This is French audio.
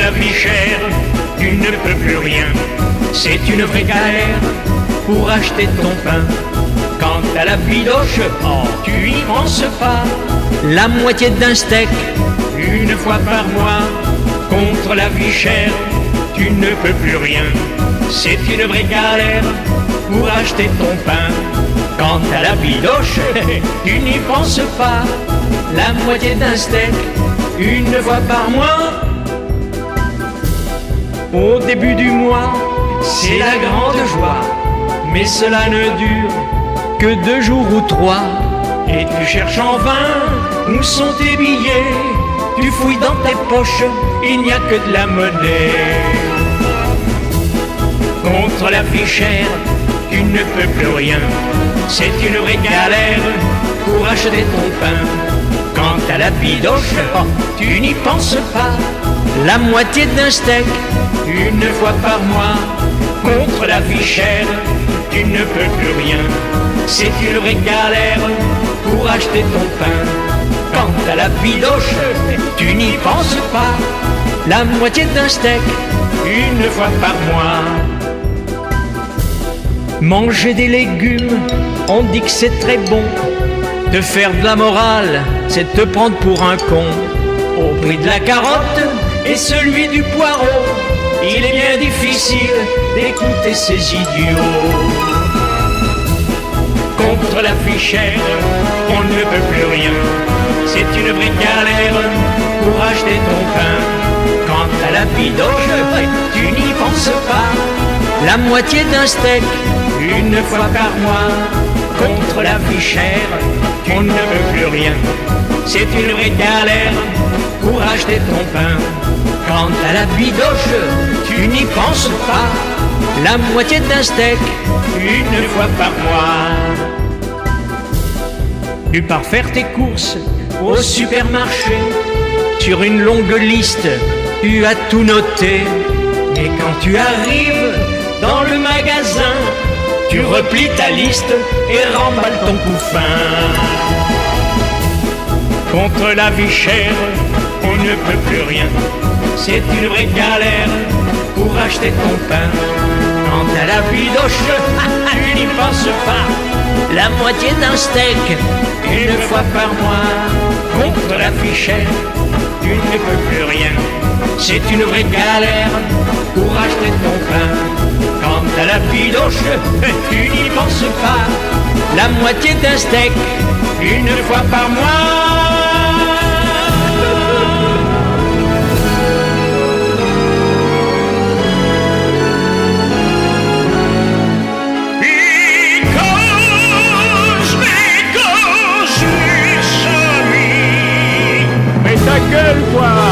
la vie chère, tu ne peux plus rien. C'est une vraie galère pour acheter ton pain. Quant à la bidoche, oh, tu n'y penses pas. La moitié d'un steak, une fois par mois. Contre la vie chère, tu ne peux plus rien. C'est une vraie galère pour acheter ton pain. Quant à la bidoche, tu n'y penses pas. La moitié d'un steak, une fois par mois. Au début du mois, c'est la grande joie, mais cela ne dure que 2 jours ou 3. Et tu cherches en vain où sont tes billets. Tu fouilles dans tes poches, il n'y a que de la monnaie. Contre la vie chère, tu ne peux plus rien. C'est une vraie galère pour acheter ton pain. Quant à la bidoche, oh, tu n'y penses pas. La moitié d'un steak, une fois par mois. Contre la vie chère, tu ne peux plus rien. C'est une vraie galère pour acheter ton pain. Quant à la bidoche, tu n'y penses pas. La moitié d'un steak, une fois par mois. Manger des légumes, on dit que c'est très bon. Te faire de la morale, c'est te prendre pour un con. Au prix de la carotte et celui du poireau, il est bien difficile d'écouter ces idiots. Contre la vie chère, on ne peut plus rien. C'est une vraie galère pour acheter ton pain. Quant à la bidoche, tu n'y penses pas. La moitié d'un steak, une fois par mois. Contre la vie chère, on ne peut plus rien. C'est une vraie galère pour acheter ton pain. Quant à la bidoche, tu n'y penses pas. La moitié d'un steak, une fois par mois. Tu pars faire tes courses au supermarché. Sur une longue liste, tu as tout noté. Et quand tu arrives dans le magasin, tu replies ta liste et remballes ton couffin. Contre la vie chère, on ne peut plus rien. C'est une vraie galère pour acheter ton pain. Quant à la bidoche, tu n'y penses pas. La moitié d'un steak, une fois par mois. Contre la vie chère, tu ne peux plus rien. C'est une vraie galère pour acheter ton pain. Quant à la bidoche, tu n'y penses pas. La moitié d'un steak, une fois par mois. Ta gueule, toi!